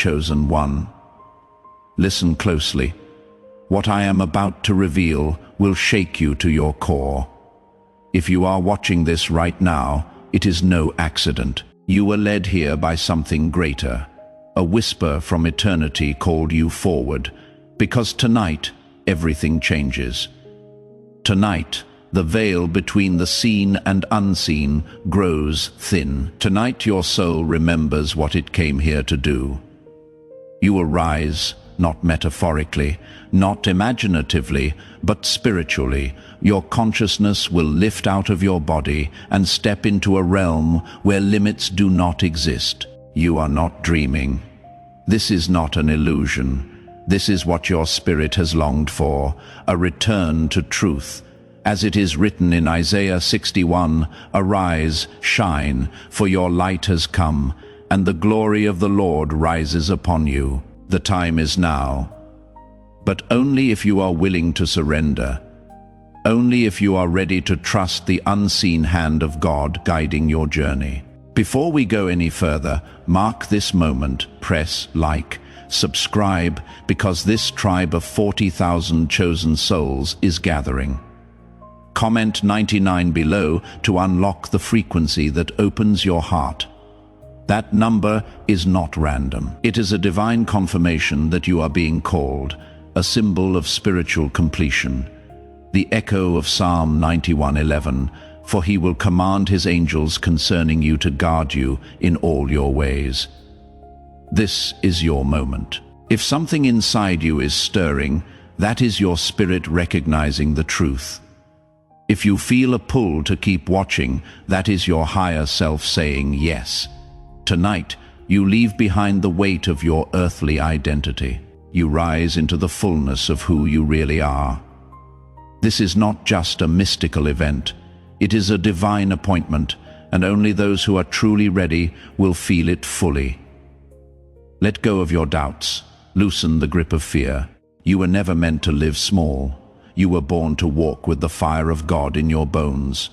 Chosen one. Listen closely. What I am about to reveal will shake you to your core. If you are watching this right now, it is no accident. You were led here by something greater. A whisper from eternity called you forward, because tonight, everything changes. Tonight, the veil between the seen and unseen grows thin. Tonight your soul remembers what it came here to do. You will rise, not metaphorically, not imaginatively, but spiritually. Your consciousness will lift out of your body and step into a realm where limits do not exist. You are not dreaming. This is not an illusion. This is what your spirit has longed for, a return to truth. As it is written in Isaiah 61, "Arise, shine, for your light has come, and the glory of the Lord rises upon you." The time is now. But only if you are willing to surrender. Only if you are ready to trust the unseen hand of God guiding your journey. Before we go any further, mark this moment, press like, subscribe, because this tribe of 40,000 chosen souls is gathering. Comment 99 below to unlock the frequency that opens your heart. That number is not random. It is a divine confirmation that you are being called, a symbol of spiritual completion. The echo of Psalm 91:11, "For he will command his angels concerning you to guard you in all your ways." This is your moment. If something inside you is stirring, that is your spirit recognizing the truth. If you feel a pull to keep watching, that is your higher self saying yes. Tonight, you leave behind the weight of your earthly identity. You rise into the fullness of who you really are. This is not just a mystical event. It is a divine appointment, and only those who are truly ready will feel it fully. Let go of your doubts. Loosen the grip of fear. You were never meant to live small. You were born to walk with the fire of God in your bones.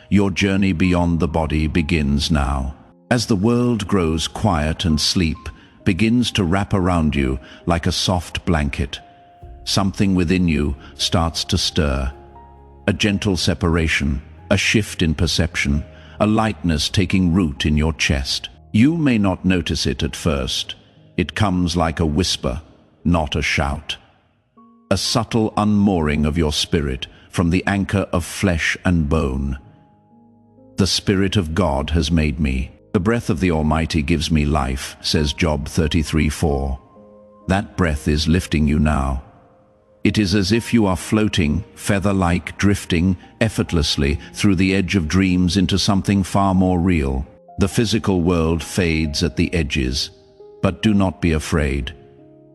Your journey beyond the body begins now. As the world grows quiet and sleep begins to wrap around you like a soft blanket, something within you starts to stir. A gentle separation, a shift in perception, a lightness taking root in your chest. You may not notice it at first. It comes like a whisper, not a shout. A subtle unmooring of your spirit from the anchor of flesh and bone. The Spirit of God has made me. The breath of the Almighty gives me life, says Job 33:4. That breath is lifting you now. It is as if you are floating, feather-like, drifting effortlessly through the edge of dreams into something far more real. The physical world fades at the edges, but do not be afraid.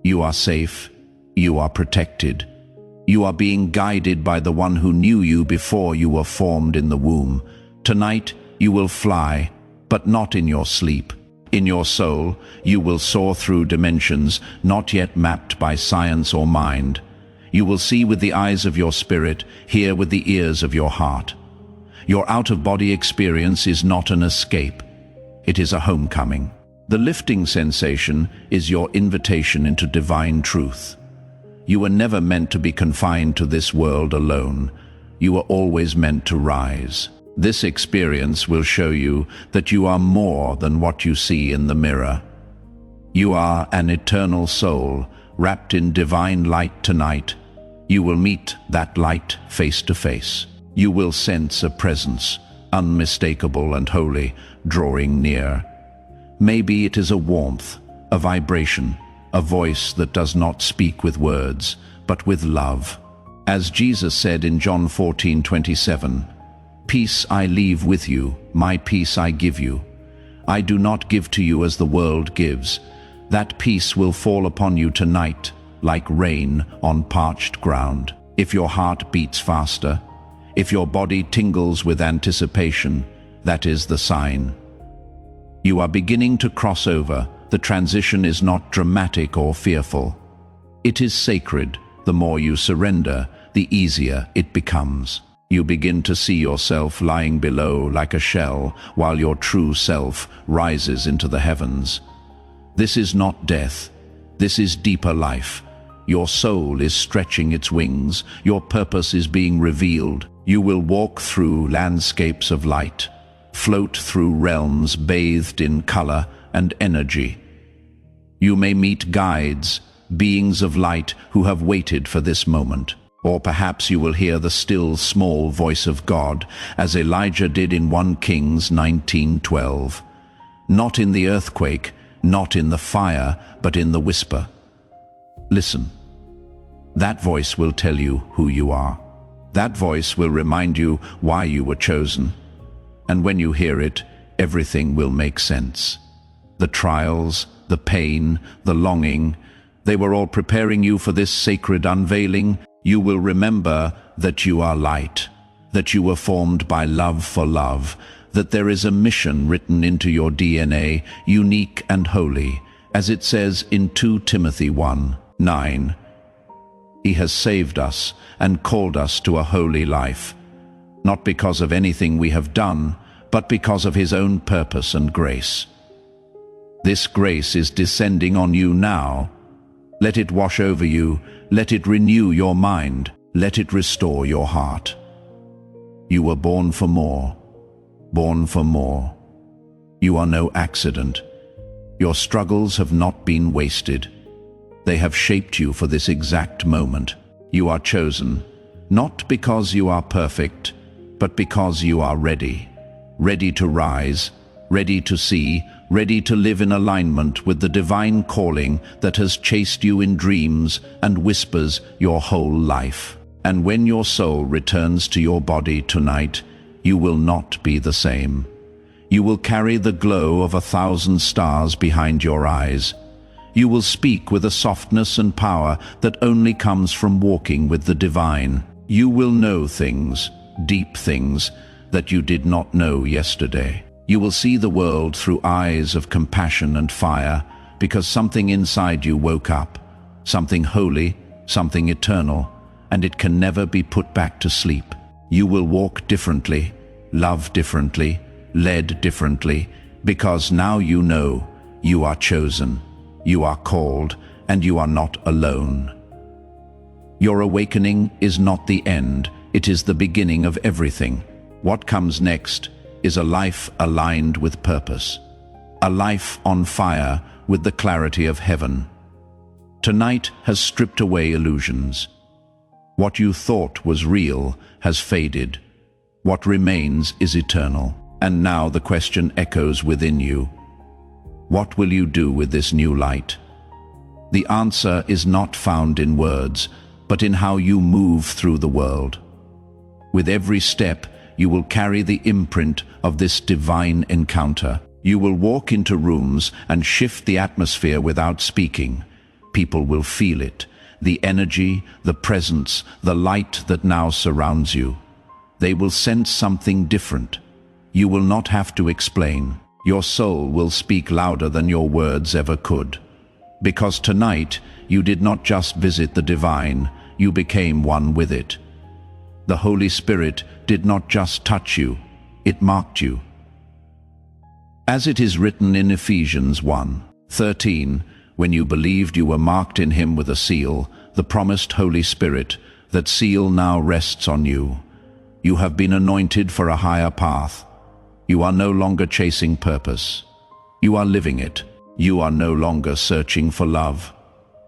You are safe. You are protected. You are being guided by the one who knew you before you were formed in the womb. Tonight, you will fly, but not in your sleep. In your soul, you will soar through dimensions not yet mapped by science or mind. You will see with the eyes of your spirit, hear with the ears of your heart. Your out-of-body experience is not an escape. It is a homecoming. The lifting sensation is your invitation into divine truth. You were never meant to be confined to this world alone. You were always meant to rise. This experience will show you that you are more than what you see in the mirror. You are an eternal soul, wrapped in divine light tonight. You will meet that light face to face. You will sense a presence, unmistakable and holy, drawing near. Maybe it is a warmth, a vibration, a voice that does not speak with words, but with love. As Jesus said in John 14:27, "Peace I leave with you, my peace I give you. I do not give to you as the world gives." That peace will fall upon you tonight, like rain on parched ground. If your heart beats faster, if your body tingles with anticipation, that is the sign. You are beginning to cross over. The transition is not dramatic or fearful. It is sacred. The more you surrender, the easier it becomes. You begin to see yourself lying below like a shell, while your true self rises into the heavens. This is not death. This is deeper life. Your soul is stretching its wings. Your purpose is being revealed. You will walk through landscapes of light, float through realms bathed in color and energy. You may meet guides, beings of light who have waited for this moment. Or perhaps you will hear the still small voice of God, as Elijah did in 1 Kings 19:12. Not in the earthquake, not in the fire, but in the whisper. Listen. That voice will tell you who you are. That voice will remind you why you were chosen. And when you hear it, everything will make sense. The trials, the pain, the longing, they were all preparing you for this sacred unveiling. You will remember that you are light, that you were formed by love for love, that there is a mission written into your DNA, unique and holy, as it says in 2 Timothy 1:9. He has saved us and called us to a holy life, not because of anything we have done, but because of his own purpose and grace. This grace is descending on you now. Let it wash over you, let it renew your mind, let it restore your heart. You were born for more, born for more. You are no accident. Your struggles have not been wasted. They have shaped you for this exact moment. You are chosen, not because you are perfect, but because you are ready. Ready to rise, ready to see, ready to live in alignment with the divine calling that has chased you in dreams and whispers your whole life. And when your soul returns to your body tonight, you will not be the same. You will carry the glow of 1,000 stars behind your eyes. You will speak with a softness and power that only comes from walking with the divine. You will know things, deep things, that you did not know yesterday. You will see the world through eyes of compassion and fire, because something inside you woke up, something holy, something eternal, and it can never be put back to sleep. You will walk differently, love differently, led differently, because now you know you are chosen. You are called, and you are not alone. Your awakening is not the end, it is the beginning of everything. What comes next is a life aligned with purpose, a life on fire with the clarity of heaven. Tonight has stripped away illusions. What you thought was real has faded. What remains is eternal. And now the question echoes within you. What will you do with this new light? The answer is not found in words, but in how you move through the world. With every step, you will carry the imprint of this divine encounter. You will walk into rooms and shift the atmosphere without speaking. People will feel it, the energy, the presence, the light that now surrounds you. They will sense something different. You will not have to explain. Your soul will speak louder than your words ever could. Because tonight, you did not just visit the divine, you became one with it. The Holy Spirit did not just touch you, it marked you. As it is written in Ephesians 1:13, when you believed you were marked in him with a seal, the promised Holy Spirit, that seal now rests on you. You have been anointed for a higher path. You are no longer chasing purpose. You are living it. You are no longer searching for love.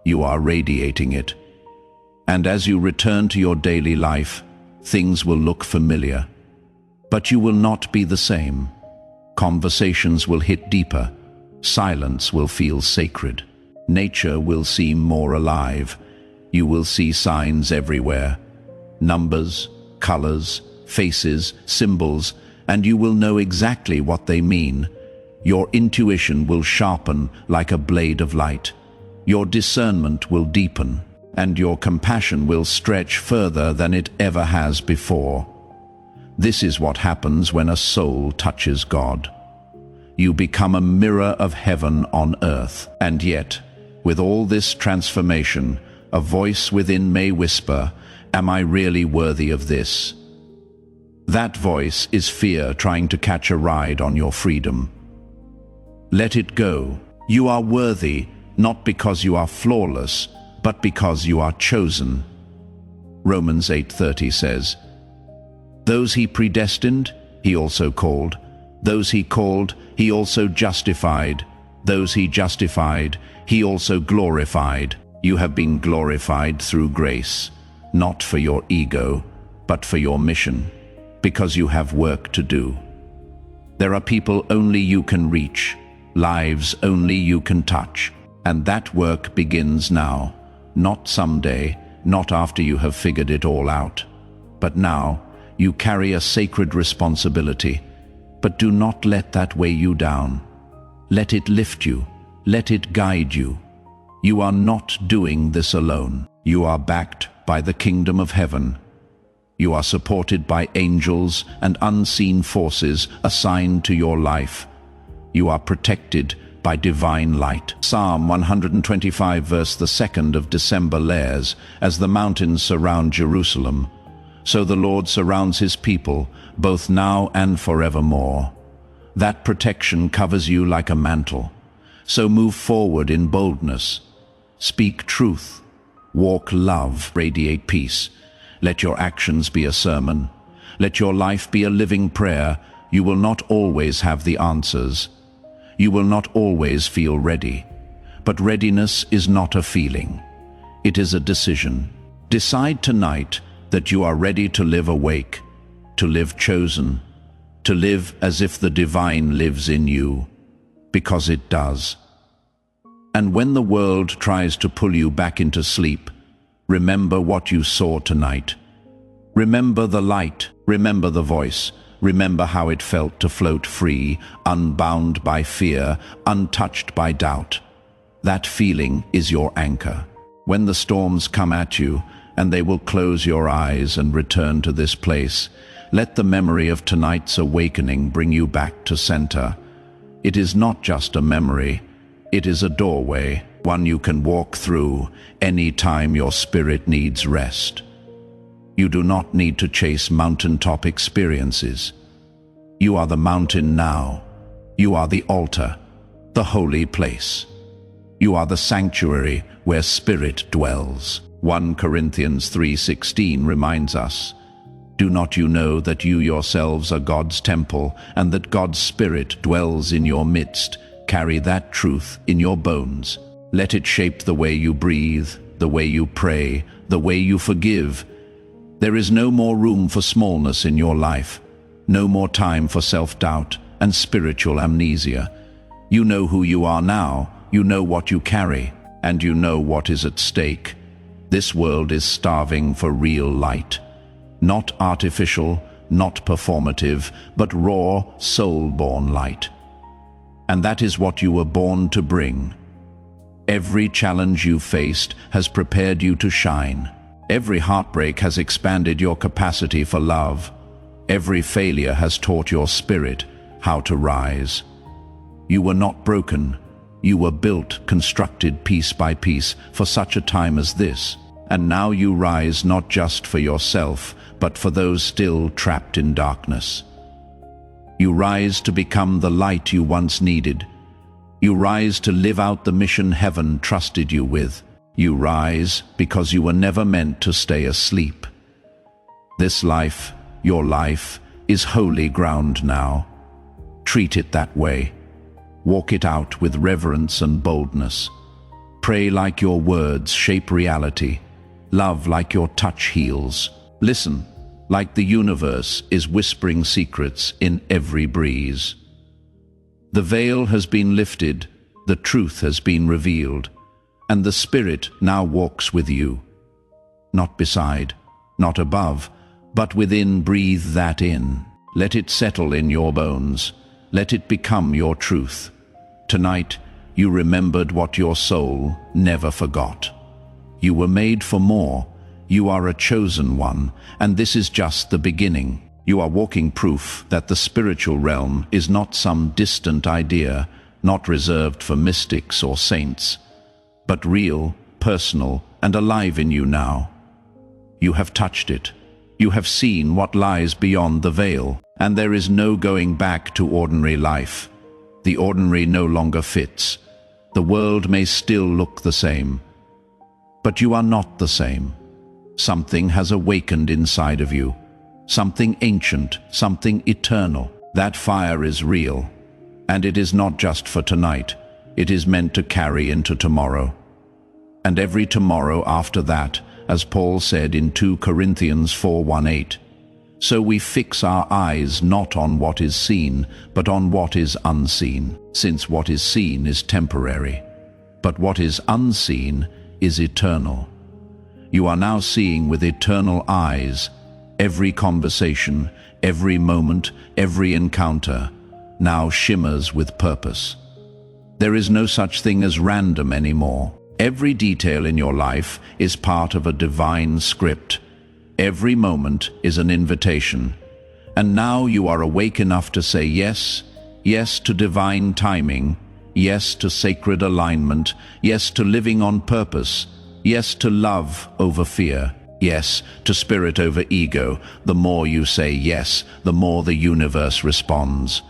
You are radiating it. And as you return to your daily life, things will look familiar. But you will not be the same. Conversations will hit deeper. Silence will feel sacred. Nature will seem more alive. You will see signs everywhere. Numbers, colors, faces, symbols, and you will know exactly what they mean. Your intuition will sharpen like a blade of light. Your discernment will deepen, and your compassion will stretch further than it ever has before. This is what happens when a soul touches God. You become a mirror of heaven on earth. And yet, with all this transformation, a voice within may whisper, "Am I really worthy of this?" That voice is fear trying to catch a ride on your freedom. Let it go. You are worthy, not because you are flawless, but because you are chosen. Romans 8:30 says, "Those he predestined, he also called. Those he called, he also justified. Those he justified, he also glorified." You have been glorified through grace, not for your ego, but for your mission, because you have work to do. There are people only you can reach, lives only you can touch, and that work begins now, not someday, not after you have figured it all out. But now, you carry a sacred responsibility, but do not let that weigh you down. Let it lift you, let it guide you. You are not doing this alone. You are backed by the kingdom of heaven. You are supported by angels and unseen forces assigned to your life. You are protected by divine light. Psalm 125 verse the 2nd of December layers, "As the mountains surround Jerusalem, so the Lord surrounds his people, both now and forevermore." That protection covers you like a mantle. So move forward in boldness. Speak truth. Walk love. Radiate peace. Let your actions be a sermon. Let your life be a living prayer. You will not always have the answers. You will not always feel ready. But readiness is not a feeling. It is a decision. Decide tonight that you are ready to live awake, to live chosen, to live as if the divine lives in you, because it does. And when the world tries to pull you back into sleep, remember what you saw tonight. Remember the light, remember the voice, remember how it felt to float free, unbound by fear, untouched by doubt. That feeling is your anchor. When the storms come at you, and they will close your eyes and return to this place, let the memory of tonight's awakening bring you back to center. It is not just a memory, it is a doorway, one you can walk through any time your spirit needs rest. You do not need to chase mountaintop experiences. You are the mountain now. You are the altar, the holy place. You are the sanctuary where spirit dwells. 1 Corinthians 3:16 reminds us, "Do not you know that you yourselves are God's temple, and that God's Spirit dwells in your midst? Carry that truth in your bones. Let it shape the way you breathe, the way you pray, the way you forgive. There is no more room for smallness in your life, no more time for self-doubt and spiritual amnesia. You know who you are now, you know what you carry, and you know what is at stake. This world is starving for real light. Not artificial, not performative, but raw, soul-born light. And that is what you were born to bring. Every challenge you faced has prepared you to shine. Every heartbreak has expanded your capacity for love. Every failure has taught your spirit how to rise. You were not broken. You were built, constructed piece by piece for such a time as this. And now you rise not just for yourself, but for those still trapped in darkness. You rise to become the light you once needed. You rise to live out the mission heaven trusted you with. You rise because you were never meant to stay asleep. This life, your life, is holy ground now. Treat it that way. Walk it out with reverence and boldness. Pray like your words shape reality. Love like your touch heals. Listen like the universe is whispering secrets in every breeze. The veil has been lifted, the truth has been revealed, and the Spirit now walks with you. Not beside, not above, but within. Breathe that in. Let it settle in your bones. Let it become your truth. Tonight, you remembered what your soul never forgot. You were made for more. You are a chosen one, and this is just the beginning. You are walking proof that the spiritual realm is not some distant idea, not reserved for mystics or saints, but real, personal, and alive in you now. You have touched it. You have seen what lies beyond the veil, and there is no going back to ordinary life. The ordinary no longer fits. The world may still look the same, but you are not the same. Something has awakened inside of you. Something ancient, something eternal. That fire is real. And it is not just for tonight. It is meant to carry into tomorrow. And every tomorrow after that, as Paul said in 2 Corinthians 4:18. So we fix our eyes not on what is seen, but on what is unseen, since what is seen is temporary. But what is unseen is eternal. You are now seeing with eternal eyes. Every conversation, every moment, every encounter now shimmers with purpose. There is no such thing as random anymore. Every detail in your life is part of a divine script. Every moment is an invitation. And now you are awake enough to say yes, yes to divine timing, yes to sacred alignment, yes to living on purpose, yes to love over fear, yes to spirit over ego. The more you say yes, the more the universe responds.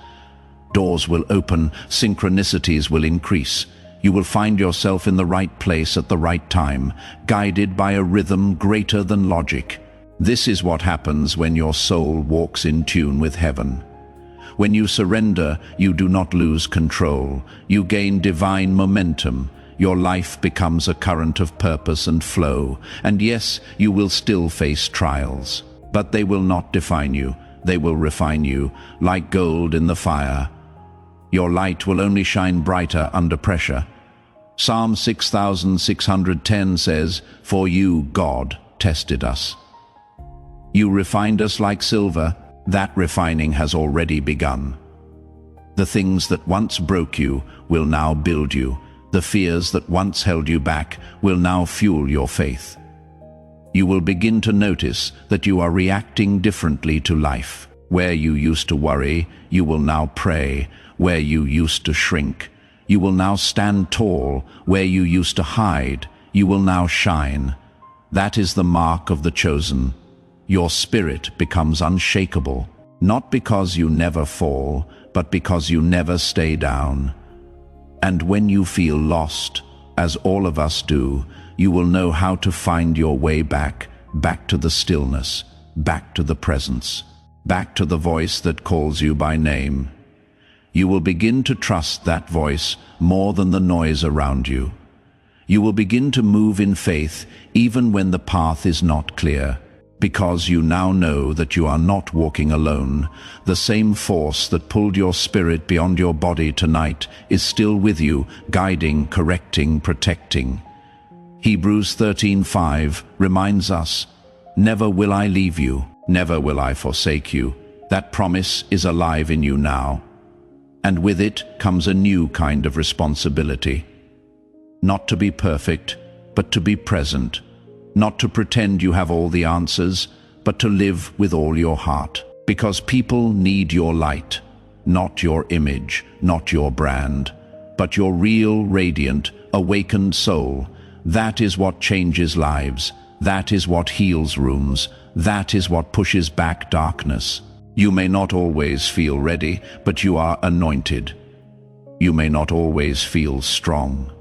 Doors will open, synchronicities will increase. You will find yourself in the right place at the right time, guided by a rhythm greater than logic. This is what happens when your soul walks in tune with heaven. When you surrender, you do not lose control. You gain divine momentum. Your life becomes a current of purpose and flow. And yes, you will still face trials, but they will not define you. They will refine you, like gold in the fire. Your light will only shine brighter under pressure. Psalm 6610 says, "For you, God, tested us. You refined us like silver." That refining has already begun. The things that once broke you will now build you. The fears that once held you back will now fuel your faith. You will begin to notice that you are reacting differently to life. Where you used to worry, you will now pray. Where you used to shrink, you will now stand tall. Where you used to hide, you will now shine. That is the mark of the chosen. Your spirit becomes unshakable, not because you never fall, but because you never stay down. And when you feel lost, as all of us do, you will know how to find your way back to the stillness, back to the presence, back to the voice that calls you by name. You will begin to trust that voice more than the noise around you. You will begin to move in faith even when the path is not clear, because you now know that you are not walking alone. The same force that pulled your spirit beyond your body tonight is still with you, guiding, correcting, protecting. Hebrews 13:5 reminds us, "Never will I leave you, never will I forsake you." That promise is alive in you now. And with it comes a new kind of responsibility. Not to be perfect, but to be present. Not to pretend you have all the answers, but to live with all your heart. Because people need your light, not your image, not your brand, but your real, radiant, awakened soul. That is what changes lives. That is what heals wounds. That is what pushes back darkness. You may not always feel ready, but you are anointed. You may not always feel strong,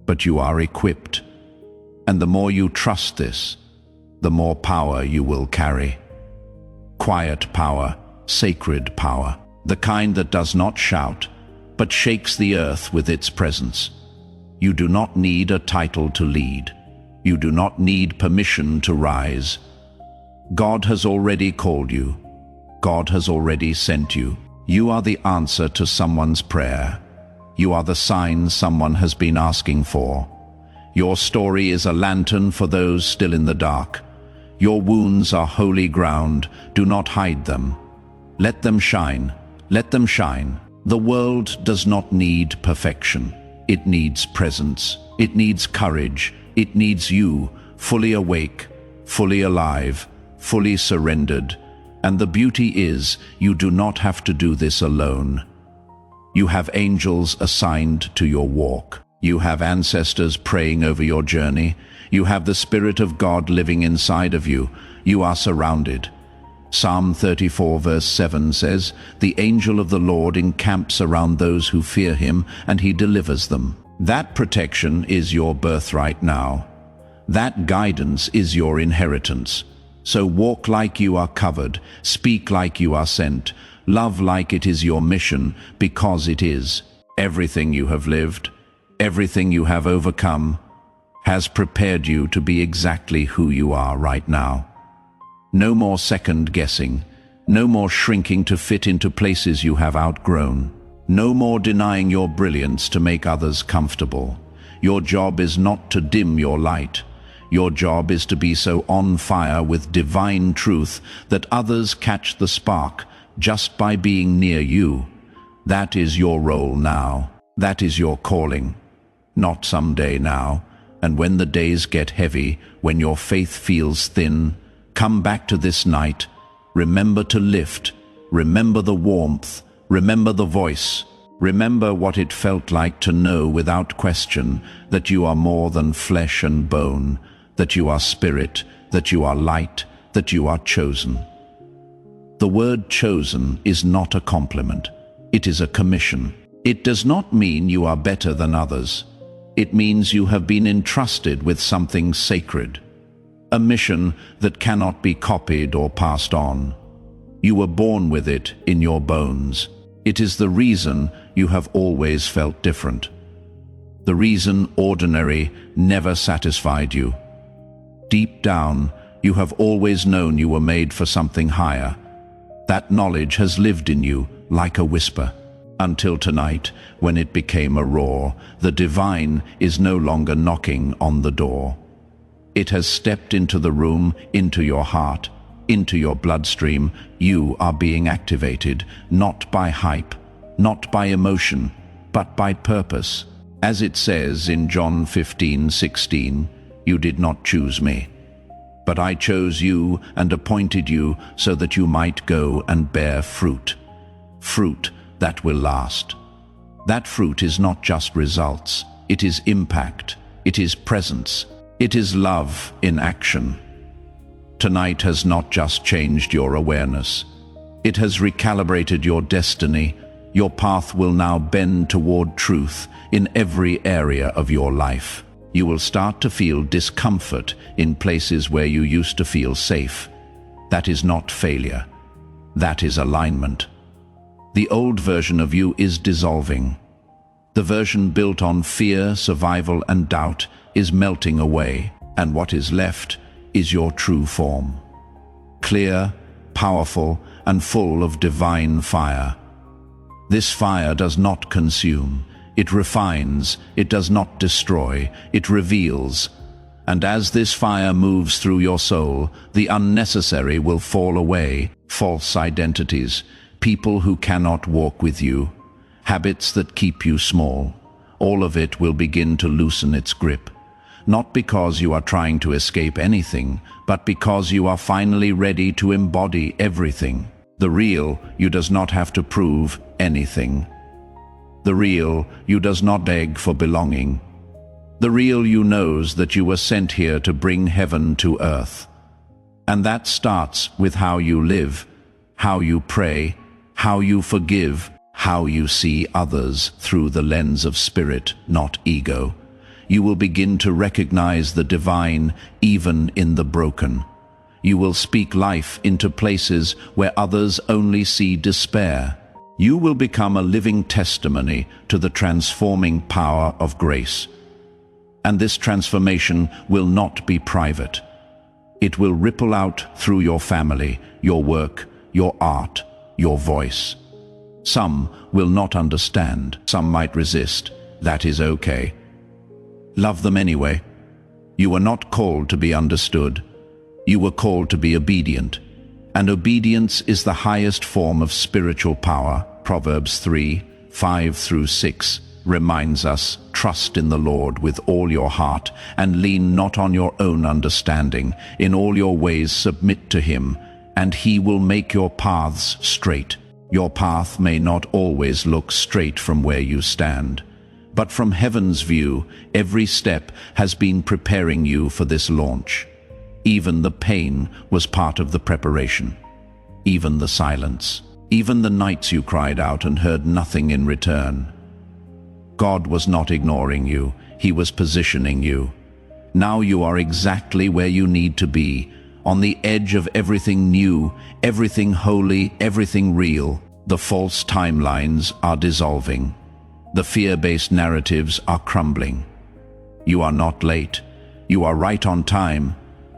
but you are equipped. And the more you trust this, the more power you will carry. Quiet power, sacred power, the kind that does not shout, but shakes the earth with its presence. You do not need a title to lead. You do not need permission to rise. God has already called you. God has already sent you. You are the answer to someone's prayer. You are the sign someone has been asking for. Your story is a lantern for those still in the dark. Your wounds are holy ground. Do not hide them. Let them shine. Let them shine. The world does not need perfection. It needs presence. It needs courage. It needs you, fully awake, fully alive, fully surrendered. And the beauty is, you do not have to do this alone. You have angels assigned to your walk. You have ancestors praying over your journey. You have the Spirit of God living inside of you. You are surrounded. Psalm 34 verse 7 says, "The angel of the Lord encamps around those who fear him, and he delivers them." That protection is your birthright now. That guidance is your inheritance. So walk like you are covered, speak like you are sent, love like it is your mission, because it is. Everything you have lived, everything you have overcome, has prepared you to be exactly who you are right now. No more second guessing, no more shrinking to fit into places you have outgrown. No more denying your brilliance to make others comfortable. Your job is not to dim your light. Your job is to be so on fire with divine truth that others catch the spark just by being near you. That is your role now. That is your calling. Not someday now. And when the days get heavy, when your faith feels thin, come back to this night. Remember to lift. Remember the warmth. Remember the voice. Remember what it felt like to know without question that you are more than flesh and bone, that you are spirit, that you are light, that you are chosen. The word chosen is not a compliment. It is a commission. It does not mean you are better than others. It means you have been entrusted with something sacred, a mission that cannot be copied or passed on. You were born with it in your bones. It is the reason you have always felt different. The reason ordinary never satisfied you. Deep down, you have always known you were made for something higher. That knowledge has lived in you like a whisper. Until tonight, when it became a roar, the divine is no longer knocking on the door. It has stepped into the room, into your heart, into your bloodstream. You are being activated, not by hype, not by emotion, but by purpose. As it says in John 15:16, "You did not choose me, but I chose you and appointed you so that you might go and bear fruit. Fruit that will last." That fruit is not just results, it is impact, it is presence, it is love in action. Tonight has not just changed your awareness, it has recalibrated your destiny. Your path will now bend toward truth in every area of your life. You will start to feel discomfort in places where you used to feel safe. That is not failure, that is alignment. The old version of you is dissolving. The version built on fear, survival, and doubt is melting away, and what is left is your true form. Clear, powerful, and full of divine fire. This fire does not consume, it refines, it does not destroy, it reveals. And as this fire moves through your soul, the unnecessary will fall away, false identities, people who cannot walk with you, habits that keep you small. All of it will begin to loosen its grip. Not because you are trying to escape anything, but because you are finally ready to embody everything. The real you does not have to prove anything. The real you does not beg for belonging. The real you knows that you were sent here to bring heaven to earth. And that starts with how you live, how you pray, how you forgive, how you see others through the lens of spirit, not ego. You will begin to recognize the divine even in the broken. You will speak life into places where others only see despair. You will become a living testimony to the transforming power of grace. And this transformation will not be private. It will ripple out through your family, your work, your art, your voice. Some will not understand, some might resist. That is okay. Love them anyway. You were not called to be understood. You were called to be obedient. And obedience is the highest form of spiritual power. Proverbs 3:5-6 reminds us, "Trust in the Lord with all your heart, and lean not on your own understanding. In all your ways submit to him, and he will make your paths straight." Your path may not always look straight from where you stand, but from heaven's view, every step has been preparing you for this launch. Even the pain was part of the preparation. even the silence, even the nights you cried out and heard nothing in return. God was not ignoring you, He was positioning you. Now you are exactly where you need to be, on the edge of everything new, everything holy, everything real. The false timelines are dissolving. The fear-based narratives are crumbling. You are not late. You are right on time.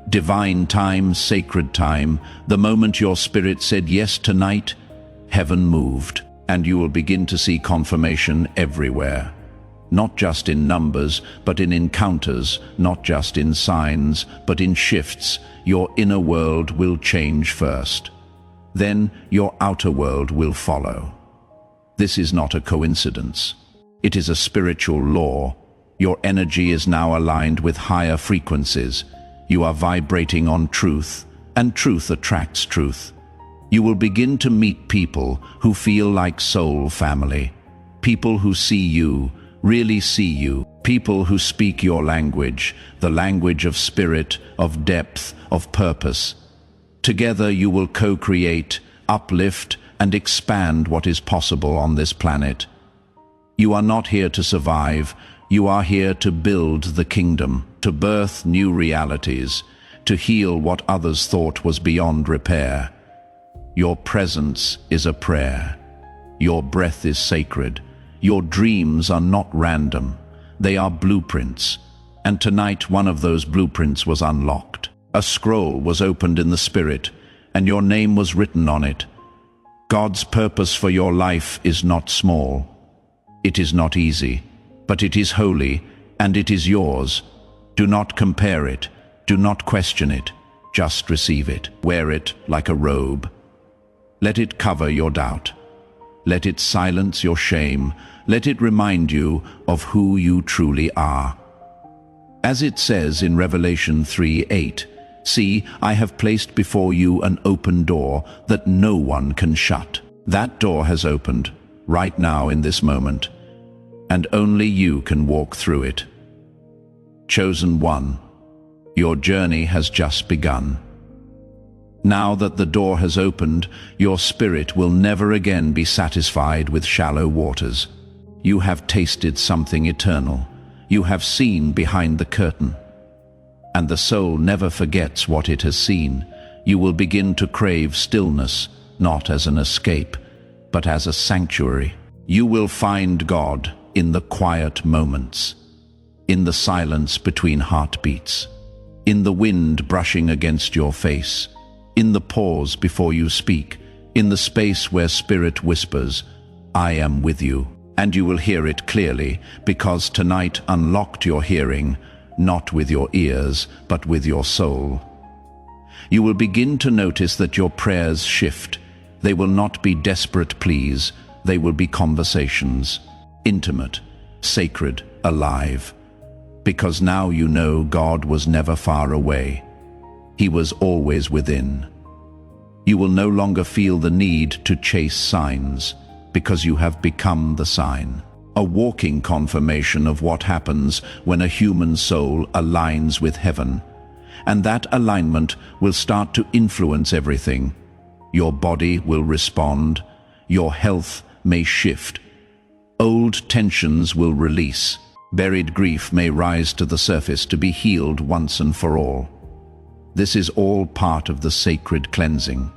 Divine time, sacred time. The moment your spirit said yes tonight, heaven moved, and you will begin to see confirmation everywhere. Not just in numbers, but in encounters, not just in signs, but in shifts. Your inner world will change first. Then your outer world will follow. This is not a coincidence. It is a spiritual law. Your energy is now aligned with higher frequencies. You are vibrating on truth, and truth attracts truth. You will begin to meet people who feel like soul family. People who see you, really see you. People who speak your language, the language of spirit, of depth, of purpose. Together you will co-create, uplift, and expand what is possible on this planet. You are not here to survive. You are here to build the kingdom, to birth new realities, to heal what others thought was beyond repair. Your presence is a prayer. Your breath is sacred. Your dreams are not random. They are blueprints. And tonight one of those blueprints was unlocked. A scroll was opened in the spirit, and your name was written on it. God's purpose for your life is not small. It is not easy, but it is holy, and it is yours. Do not compare it. Do not question it. Just receive it. Wear it like a robe. Let it cover your doubt. Let it silence your shame. Let it remind you of who you truly are. As it says in Revelation 3:8, "See, I have placed before you an open door that no one can shut." That door has opened, right now in this moment, and only you can walk through it. Chosen one, your journey has just begun. Now that the door has opened, your spirit will never again be satisfied with shallow waters. You have tasted something eternal. You have seen behind the curtain. And the soul never forgets what it has seen. You will begin to crave stillness, not as an escape, but as a sanctuary. You will find God in the quiet moments, in the silence between heartbeats, in the wind brushing against your face, in the pause before you speak, in the space where spirit whispers, "I am with you." And you will hear it clearly, because tonight unlocked your hearing, not with your ears, but with your soul. You will begin to notice that your prayers shift. They will not be desperate pleas, they will be conversations, intimate, sacred, alive. Because now you know God was never far away. He was always within. You will no longer feel the need to chase signs, because you have become the sign. A walking confirmation of what happens when a human soul aligns with heaven. And that alignment will start to influence everything. Your body will respond. Your health may shift. Old tensions will release. Buried grief may rise to the surface to be healed once and for all. This is all part of the sacred cleansing.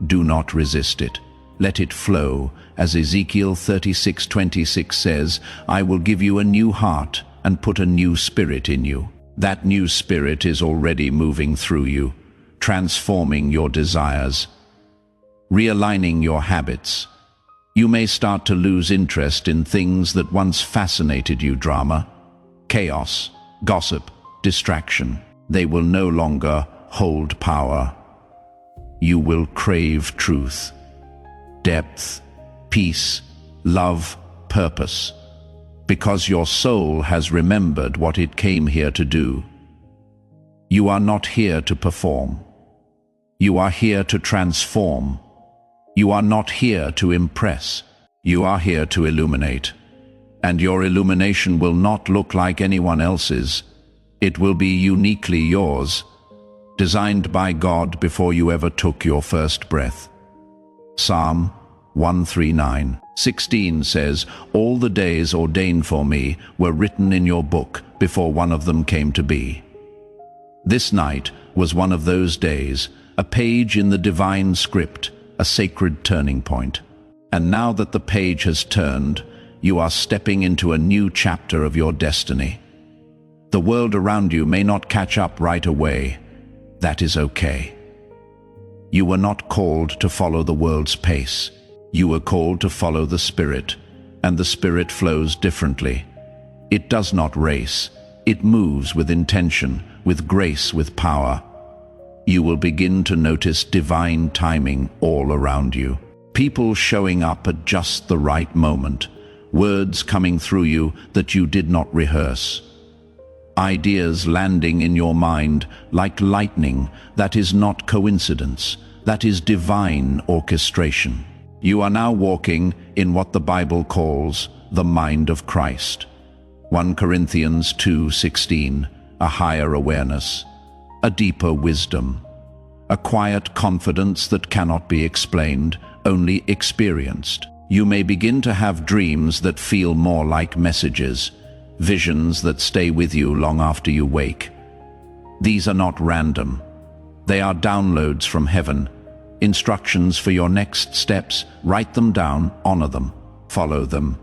Do not resist it. Let it flow. As Ezekiel 36:26 says, "I will give you a new heart and put a new spirit in you." That new spirit is already moving through you, transforming your desires, realigning your habits. You may start to lose interest in things that once fascinated you: drama, chaos, gossip, distraction. They will no longer hold power. You will crave truth, depth, peace, love, purpose, because your soul has remembered what it came here to do. You are not here to perform. You are here to transform. You are not here to impress. You are here to illuminate. And your illumination will not look like anyone else's. It will be uniquely yours, designed by God before you ever took your first breath. Psalm 139:16 says, "All the days ordained for me were written in your book before one of them came to be." This night was one of those days, a page in the divine script, a sacred turning point. And now that the page has turned, you are stepping into a new chapter of your destiny. The world around you may not catch up right away. That is okay. You were not called to follow the world's pace. You were called to follow the Spirit, and the Spirit flows differently. It does not race. It moves with intention, with grace, with power. You will begin to notice divine timing all around you. People showing up at just the right moment. Words coming through you that you did not rehearse. Ideas landing in your mind like lightning. That is not coincidence. That is divine orchestration. You are now walking in what the Bible calls the mind of Christ. 1 Corinthians 2:16, a higher awareness, a deeper wisdom, a quiet confidence that cannot be explained, only experienced. You may begin to have dreams that feel more like messages, visions that stay with you long after you wake. These are not random. They are downloads from heaven, instructions for your next steps. Write them down, honor them, follow them.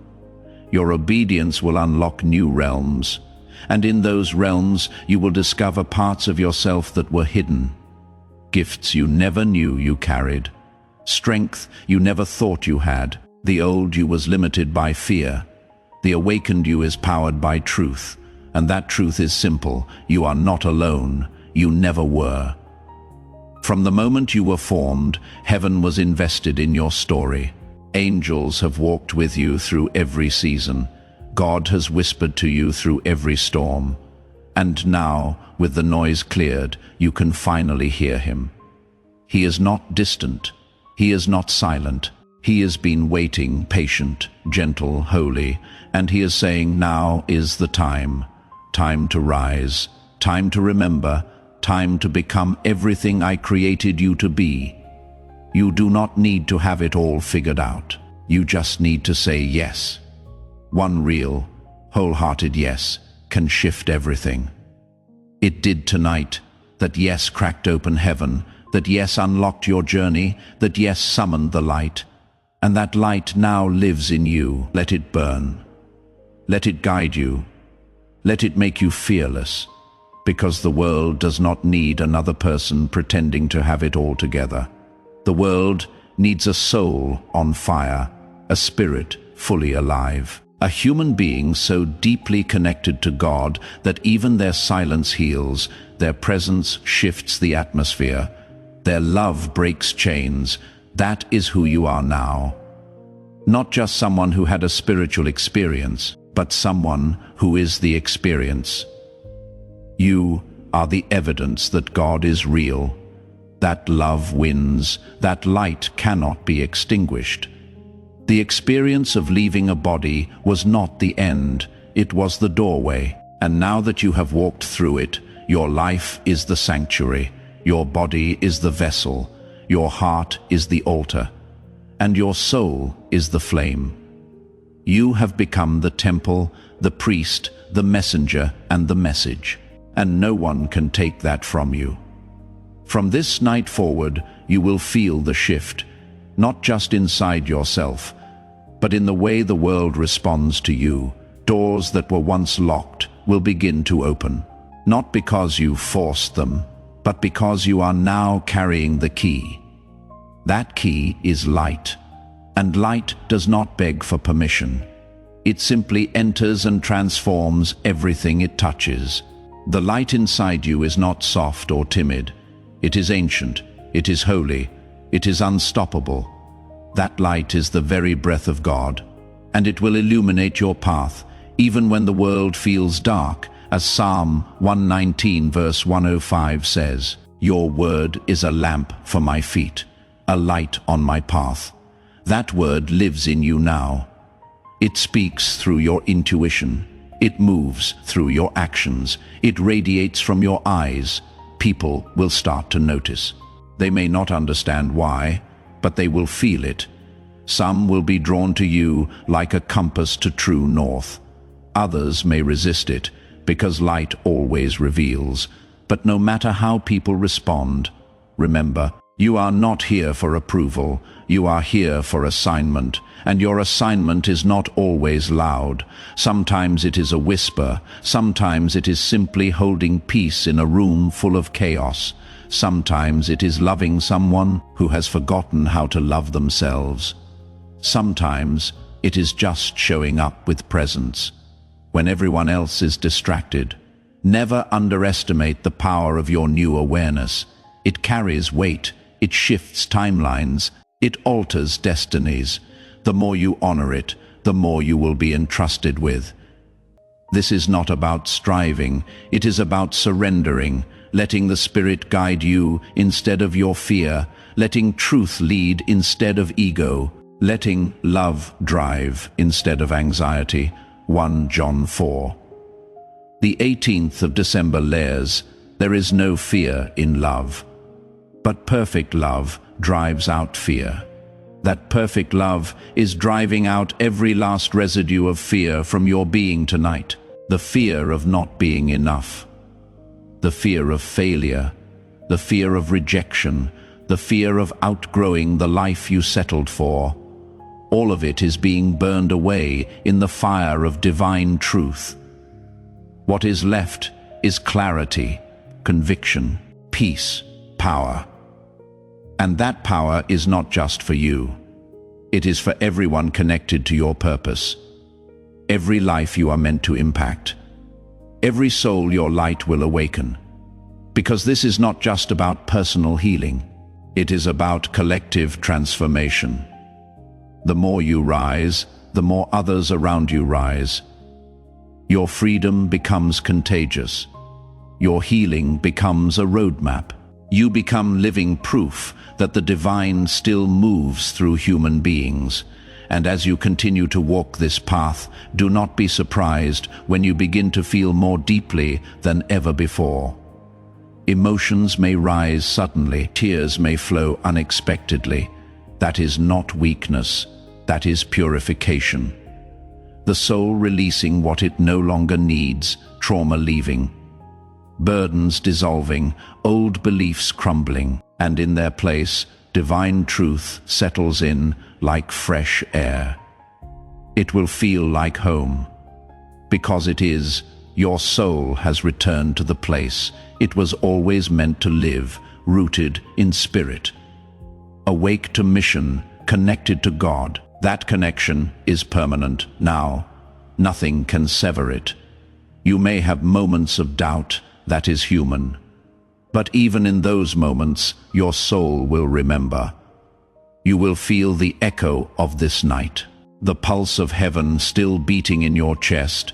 Your obedience will unlock new realms, and in those realms you will discover parts of yourself that were hidden, gifts you never knew you carried, strength you never thought you had. The old you was limited by fear. The awakened you is powered by truth, and that truth is simple. You are not alone. You never were. From the moment you were formed, heaven was invested in your story. Angels have walked with you through every season. God has whispered to you through every storm. And now, with the noise cleared, you can finally hear him. He is not distant. He is not silent. He has been waiting, patient, gentle, holy, and he is saying, now is the time. Time to rise, time to remember, time to become everything I created you to be. You do not need to have it all figured out. You just need to say yes. One real, wholehearted yes can shift everything. It did tonight. That yes cracked open heaven. That yes unlocked your journey. That yes summoned the light. And that light now lives in you. Let it burn. Let it guide you. Let it make you fearless. Because the world does not need another person pretending to have it all together. The world needs a soul on fire, a spirit fully alive, a human being so deeply connected to God that even their silence heals, their presence shifts the atmosphere, their love breaks chains. That is who you are now. Not just someone who had a spiritual experience, but someone who is the experience. You are the evidence that God is real. That love wins. That light cannot be extinguished. The experience of leaving a body was not the end. It was the doorway. And now that you have walked through it, your life is the sanctuary. Your body is the vessel. Your heart is the altar. And your soul is the flame. You have become the temple, the priest, the messenger, and the message. And no one can take that from you. From this night forward, you will feel the shift, not just inside yourself, but in the way the world responds to you. Doors that were once locked will begin to open, not because you forced them, but because you are now carrying the key. That key is light, and light does not beg for permission. It simply enters and transforms everything it touches. The light inside you is not soft or timid. It is ancient, it is holy, it is unstoppable. That light is the very breath of God, and it will illuminate your path, even when the world feels dark, as Psalm 119 verse 105 says, "Your word is a lamp for my feet, a light on my path." That word lives in you now. It speaks through your intuition. It moves through your actions. It radiates from your eyes. People will start to notice. They may not understand why. but they will feel it. Some will be drawn to you like a compass to true north. Others may resist it, because light always reveals. But no matter how people respond, remember, you are not here for approval. You are here for assignment, and your assignment is not always loud. Sometimes it is a whisper. Sometimes it is simply holding peace in a room full of chaos. Sometimes it is loving someone who has forgotten how to love themselves. Sometimes it is just showing up with presence when everyone else is distracted. Never underestimate the power of your new awareness. It carries weight, it shifts timelines, it alters destinies. The more you honor it, the more you will be entrusted with. This is not about striving, it is about surrendering, letting the Spirit guide you instead of your fear, letting truth lead instead of ego, letting love drive instead of anxiety. 1 John 4. The 18th of December layers, there is no fear in love. But perfect love drives out fear. That perfect love is driving out every last residue of fear from your being tonight. The fear of not being enough. The fear of failure. The fear of rejection. The fear of outgrowing the life you settled for. All of it is being burned away in the fire of divine truth. What is left is clarity, conviction, peace, power. And that power is not just for you. It is for everyone connected to your purpose. Every life you are meant to impact. Every soul your light will awaken. Because this is not just about personal healing. It is about collective transformation. The more you rise, the more others around you rise. Your freedom becomes contagious. Your healing becomes a roadmap. You become living proof that the divine still moves through human beings. And as you continue to walk this path, do not be surprised when you begin to feel more deeply than ever before. Emotions may rise suddenly, tears may flow unexpectedly. That is not weakness, that is purification. The soul releasing what it no longer needs, trauma leaving, burdens dissolving, old beliefs crumbling, and in their place, divine truth settles in like fresh air. It will feel like home, because it is. Your soul has returned to the place it was always meant to live, rooted in spirit. Awake to mission, connected to God. That connection is permanent now. Nothing can sever it. You may have moments of doubt, that is human. But even in those moments, your soul will remember. You will feel the echo of this night, the pulse of heaven still beating in your chest,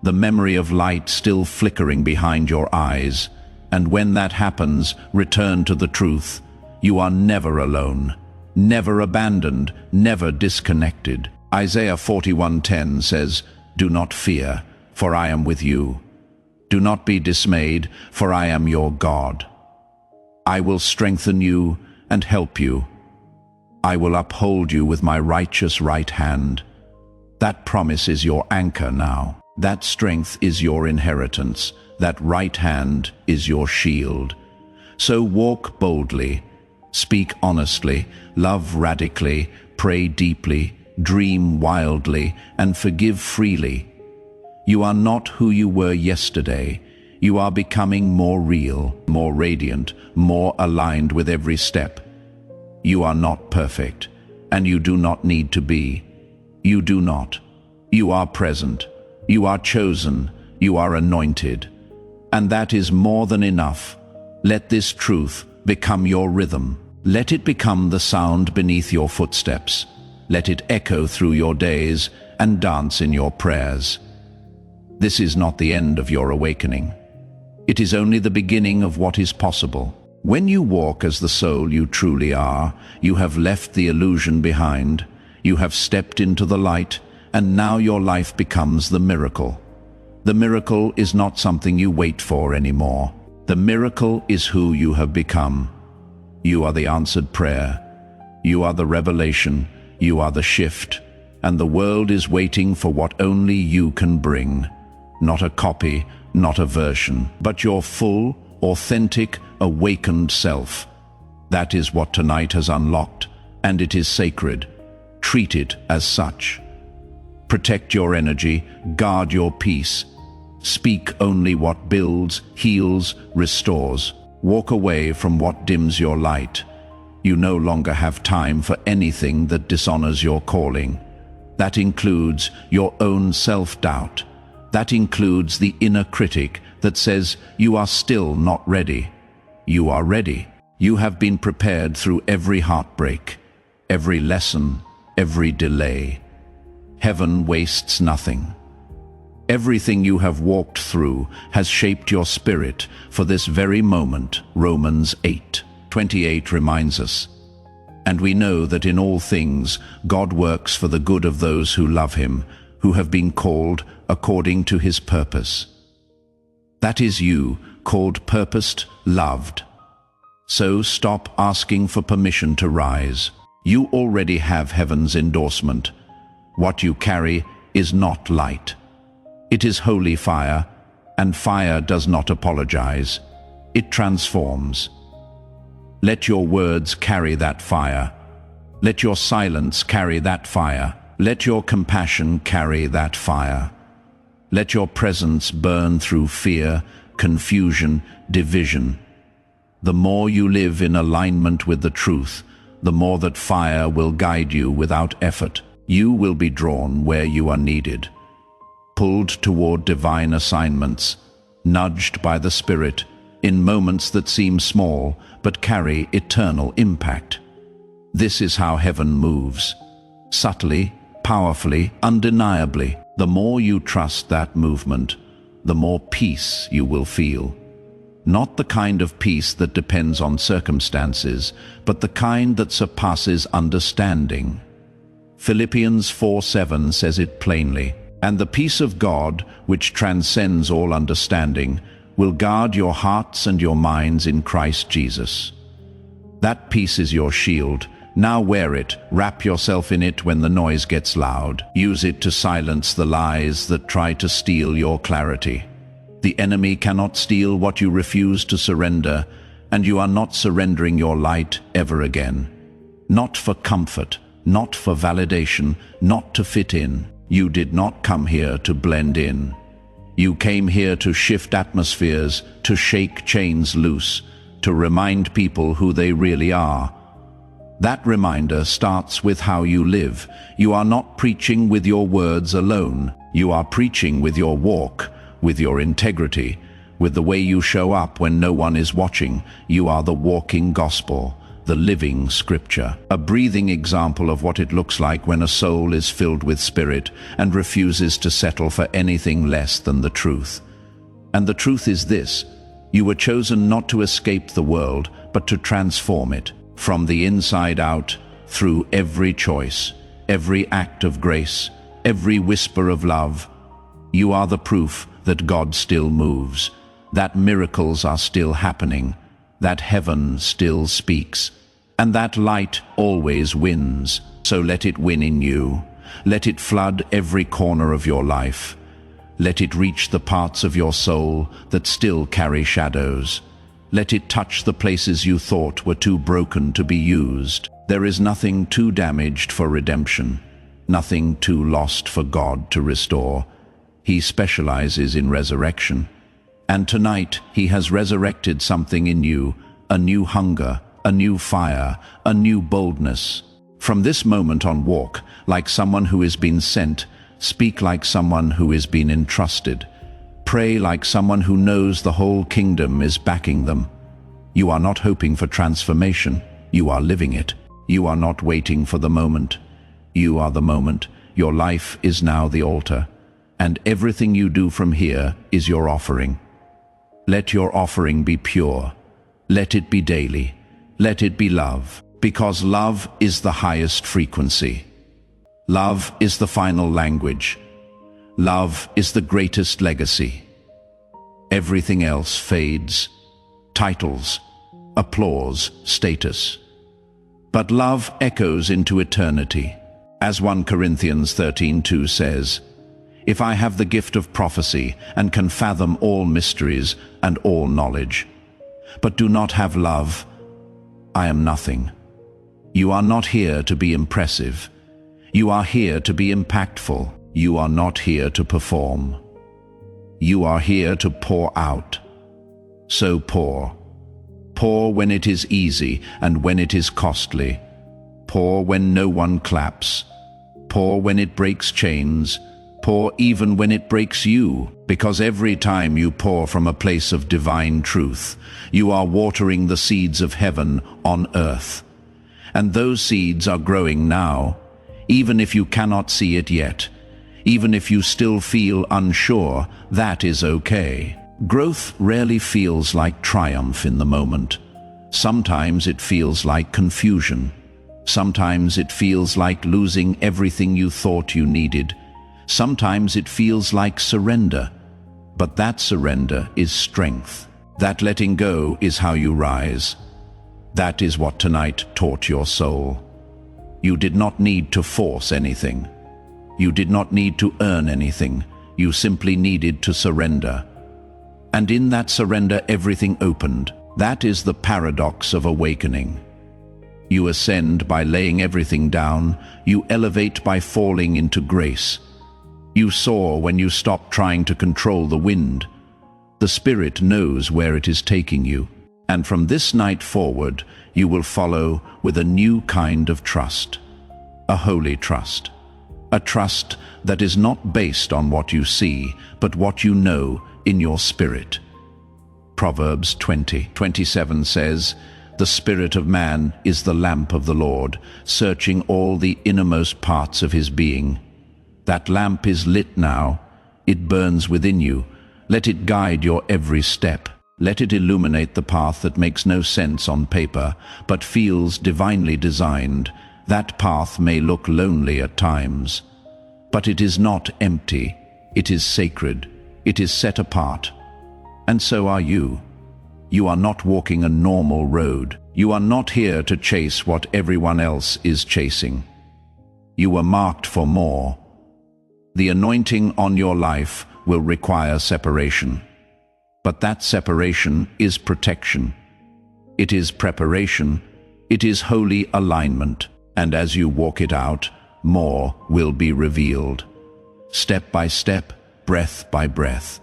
the memory of light still flickering behind your eyes. And when that happens, return to the truth. You are never alone, never abandoned, never disconnected. Isaiah 41:10 says, "Do not fear, for I am with you. Do not be dismayed, for I am your God. I will strengthen you and help you. I will uphold you with my righteous right hand." That promise is your anchor now. That strength is your inheritance. That right hand is your shield. So walk boldly, speak honestly, love radically, pray deeply, dream wildly, and forgive freely. You are not who you were yesterday. You are becoming more real, more radiant, more aligned with every step. You are not perfect, and you do not need to be. You do not. You are present. You are chosen. You are anointed. And that is more than enough. Let this truth become your rhythm. Let it become the sound beneath your footsteps. Let it echo through your days and dance in your prayers. This is not the end of your awakening. It is only the beginning of what is possible. When you walk as the soul you truly are, you have left the illusion behind. You have stepped into the light, and now your life becomes the miracle. The miracle is not something you wait for anymore. The miracle is who you have become. You are the answered prayer. You are the revelation, you are the shift, and the world is waiting for what only you can bring. Not a copy, not a version, but your full, authentic, awakened self. That is what tonight has unlocked, and it is sacred. Treat it as such. Protect your energy, guard your peace. Speak only what builds, heals, restores. Walk away from what dims your light. You no longer have time for anything that dishonors your calling. That includes your own self-doubt. That includes the inner critic that says you are still not ready. You are ready. You have been prepared through every heartbreak, every lesson, every delay. Heaven wastes nothing. Everything you have walked through has shaped your spirit for this very moment. Romans 8:28 reminds us. And we know that in all things God works for the good of those who love him, who have been called according to his purpose. That is you, called, purposed, loved. So stop asking for permission to rise. You already have heaven's endorsement. What you carry is not light. It is holy fire, and fire does not apologize. It transforms. Let your words carry that fire. Let your silence carry that fire. Let your compassion carry that fire. Let your presence burn through fear, confusion, division. The more you live in alignment with the truth, the more that fire will guide you without effort. You will be drawn where you are needed, pulled toward divine assignments, nudged by the Spirit in moments that seem small but carry eternal impact. This is how heaven moves, subtly, powerfully, undeniably. The more you trust that movement, the more peace you will feel. Not the kind of peace that depends on circumstances, but the kind that surpasses understanding. Philippians 4:7 says it plainly. And the peace of God, which transcends all understanding, will guard your hearts and your minds in Christ Jesus. That peace is your shield. Now wear it, wrap yourself in it when the noise gets loud. Use it to silence the lies that try to steal your clarity. The enemy cannot steal what you refuse to surrender, and you are not surrendering your light ever again. Not for comfort, not for validation, not to fit in. You did not come here to blend in. You came here to shift atmospheres, to shake chains loose, to remind people who they really are. That reminder starts with how you live. You are not preaching with your words alone. You are preaching with your walk, with your integrity, with the way you show up when no one is watching. You are the walking gospel, the living scripture, a breathing example of what it looks like when a soul is filled with spirit and refuses to settle for anything less than the truth. And the truth is this: you were chosen not to escape the world, but to transform it, from the inside out, through every choice, every act of grace, every whisper of love. You are the proof that God still moves, that miracles are still happening, that heaven still speaks, and that light always wins. So let it win in you. Let it flood every corner of your life. Let it reach the parts of your soul that still carry shadows. Let it touch the places you thought were too broken to be used. There is nothing too damaged for redemption, nothing too lost for God to restore. He specializes in resurrection. And tonight he has resurrected something in you, a new hunger, a new fire, a new boldness. From this moment on, walk like someone who has been sent, speak like someone who has been entrusted, pray like someone who knows the whole kingdom is backing them. You are not hoping for transformation, you are living it. You are not waiting for the moment. You are the moment. Your life is now the altar, and everything you do from here is your offering. Let your offering be pure. Let it be daily. Let it be love, because love is the highest frequency. Love is the final language. Love is the greatest legacy. Everything else fades. Titles, applause, status. But love echoes into eternity. As 1 Corinthians 13:2 says, "If I have the gift of prophecy and can fathom all mysteries and all knowledge, but do not have love, I am nothing." You are not here to be impressive. You are here to be impactful. You are not here to perform. You are here to pour out. So pour. Pour when it is easy and when it is costly. Pour when no one claps. Pour when it breaks chains. Pour even when it breaks you, because every time you pour from a place of divine truth, you are watering the seeds of heaven on earth. And those seeds are growing now, even if you cannot see it yet. Even if you still feel unsure, that is okay. Growth rarely feels like triumph in the moment. Sometimes it feels like confusion. Sometimes it feels like losing everything you thought you needed. Sometimes it feels like surrender. But that surrender is strength. That letting go is how you rise. That is what tonight taught your soul. You did not need to force anything. You did not need to earn anything. You simply needed to surrender. And in that surrender, everything opened. That is the paradox of awakening. You ascend by laying everything down. You elevate by falling into grace. You soar when you stop trying to control the wind. The Spirit knows where it is taking you. And from this night forward, you will follow with a new kind of trust. A holy trust. A trust that is not based on what you see, but what you know in your spirit. Proverbs 20:27 says, "The spirit of man is the lamp of the Lord, searching all the innermost parts of his being." That lamp is lit now. It burns within you. Let it guide your every step. Let it illuminate the path that makes no sense on paper, but feels divinely designed. That path may look lonely at times, but it is not empty. It is sacred. It is set apart. And so are you. You are not walking a normal road. You are not here to chase what everyone else is chasing. You were marked for more. The anointing on your life will require separation. But that separation is protection. It is preparation. It is holy alignment. And as you walk it out, more will be revealed. Step by step, breath by breath.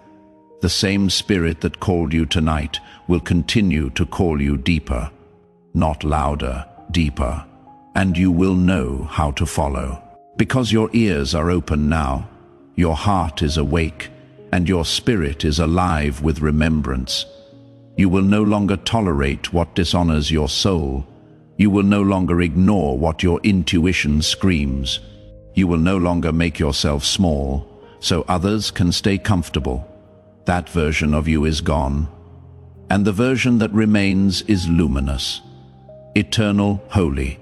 The same Spirit that called you tonight will continue to call you deeper. Not louder, deeper. And you will know how to follow. Because your ears are open now, your heart is awake, and your spirit is alive with remembrance. You will no longer tolerate what dishonors your soul. You will no longer ignore what your intuition screams. You will no longer make yourself small, so others can stay comfortable. That version of you is gone, and the version that remains is luminous, eternal, holy.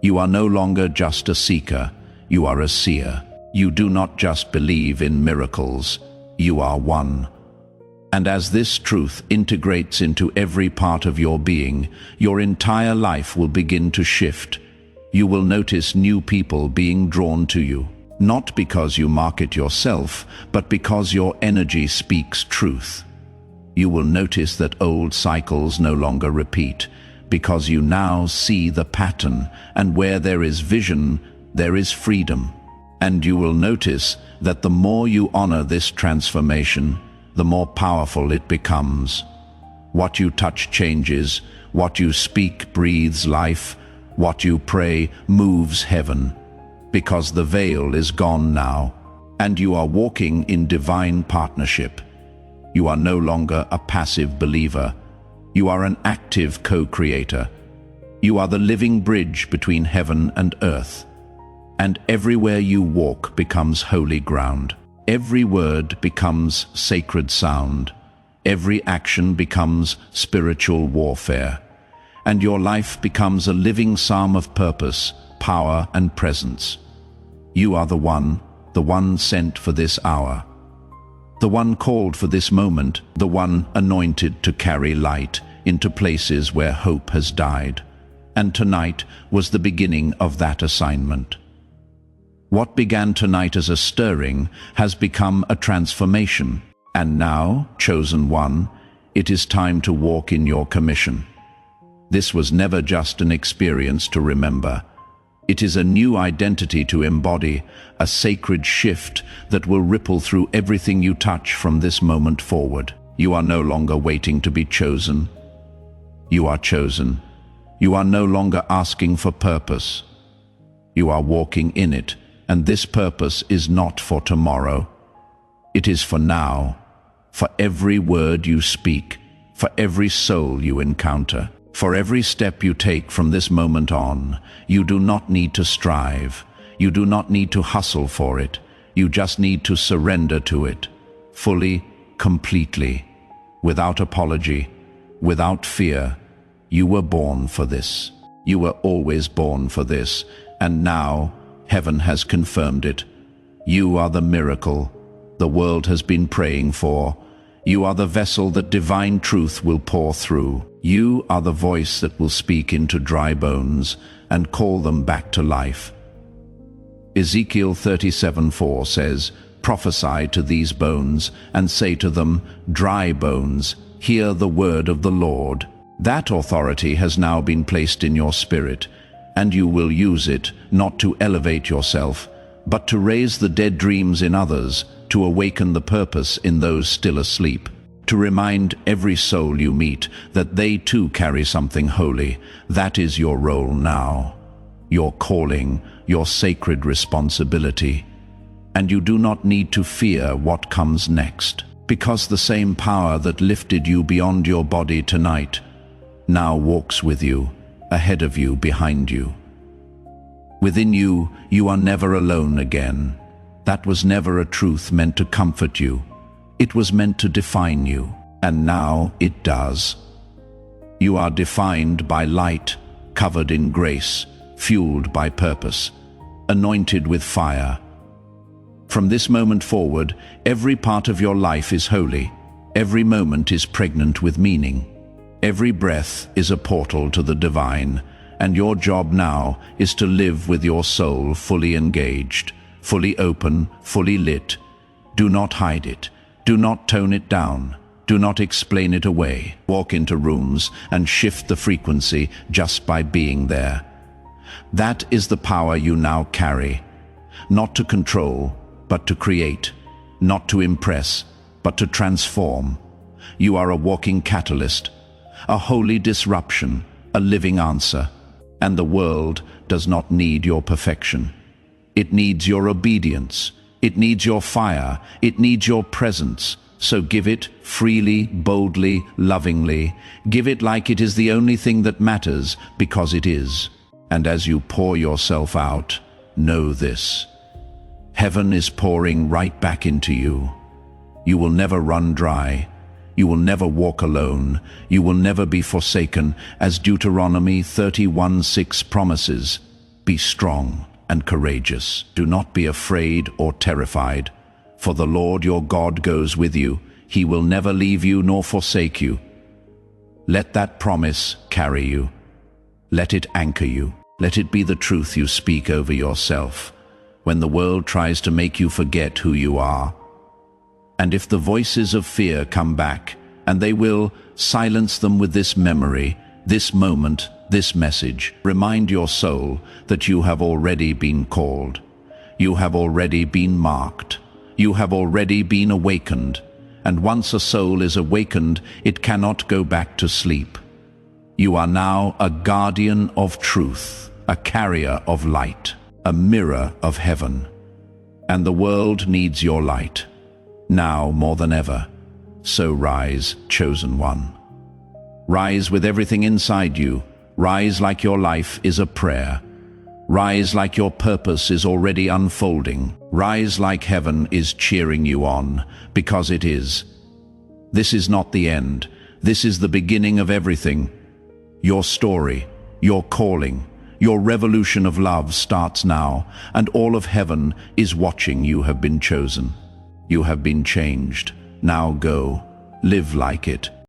You are no longer just a seeker, you are a seer. You do not just believe in miracles, you are one. And as this truth integrates into every part of your being, your entire life will begin to shift. You will notice new people being drawn to you, not because you market yourself, but because your energy speaks truth. You will notice that old cycles no longer repeat, because you now see the pattern, and where there is vision, there is freedom. And you will notice that the more you honor this transformation, the more powerful it becomes. What you touch changes, what you speak breathes life, what you pray moves heaven. Because the veil is gone now, and you are walking in divine partnership. You are no longer a passive believer. You are an active co-creator. You are the living bridge between heaven and earth. And everywhere you walk becomes holy ground. Every word becomes sacred sound. Every action becomes spiritual warfare. And your life becomes a living psalm of purpose, power, and presence. You are the one sent for this hour. The one called for this moment, the one anointed to carry light into places where hope has died. and tonight was the beginning of that assignment. What began tonight as a stirring has become a transformation. And now, chosen one, it is time to walk in your commission. This was never just an experience to remember. It is a new identity to embody, a sacred shift that will ripple through everything you touch from this moment forward. You are no longer waiting to be chosen. You are chosen. You are no longer asking for purpose. You are walking in it, and this purpose is not for tomorrow. It is for now, for every word you speak, for every soul you encounter. For every step you take from this moment on, you do not need to strive. You do not need to hustle for it. You just need to surrender to it, fully, completely, without apology, without fear. You were born for this. You were always born for this, and now heaven has confirmed it. You are the miracle the world has been praying for. You are the vessel that divine truth will pour through. You are the voice that will speak into dry bones and call them back to life. Ezekiel 37:4 says, "Prophesy to these bones and say to them, dry bones, hear the word of the Lord." That authority has now been placed in your spirit, and you will use it not to elevate yourself, but to raise the dead dreams in others, to awaken the purpose in those still asleep, to remind every soul you meet that they too carry something holy. That is your role now, your calling, your sacred responsibility. And you do not need to fear what comes next, because the same power that lifted you beyond your body tonight now walks with you, ahead of you, behind you. Within you, you are never alone again. That was never a truth meant to comfort you. It was meant to define you, and now it does. You are defined by light, covered in grace, fueled by purpose, anointed with fire. From this moment forward, every part of your life is holy. Every moment is pregnant with meaning. Every breath is a portal to the divine, and your job now is to live with your soul fully engaged, fully open, fully lit. Do not hide it. Do not tone it down. Do not explain it away. Walk into rooms and shift the frequency just by being there. That is the power you now carry. Not to control, but to create. Not to impress, but to transform. You are a walking catalyst, a holy disruption, a living answer. And the world does not need your perfection. It needs your obedience. It needs your fire. It needs your presence. So give it freely, boldly, lovingly. Give it like it is the only thing that matters, because it is. And as you pour yourself out, know this: heaven is pouring right back into you. You will never run dry. You will never walk alone. You will never be forsaken, as Deuteronomy 31:6 promises. Be strong and courageous. Do not be afraid or terrified, for the Lord your God goes with you. He will never leave you nor forsake you. Let that promise carry you. Let it anchor you. Let it be the truth you speak over yourself when the world tries to make you forget who you are. And if the voices of fear come back, and they will, silence them with this memory, this moment, this message. Remind your soul that you have already been called. You have already been marked. You have already been awakened. And once a soul is awakened, it cannot go back to sleep. You are now a guardian of truth, a carrier of light, a mirror of heaven. And the world needs your light, now more than ever. So rise, chosen one. Rise with everything inside you. Rise like your life is a prayer. Rise like your purpose is already unfolding. Rise like heaven is cheering you on, because it is. This is not the end. This is the beginning of everything. Your story, your calling, your revolution of love starts now, and all of heaven is watching. You have been chosen. You have been changed. Now go, live like it.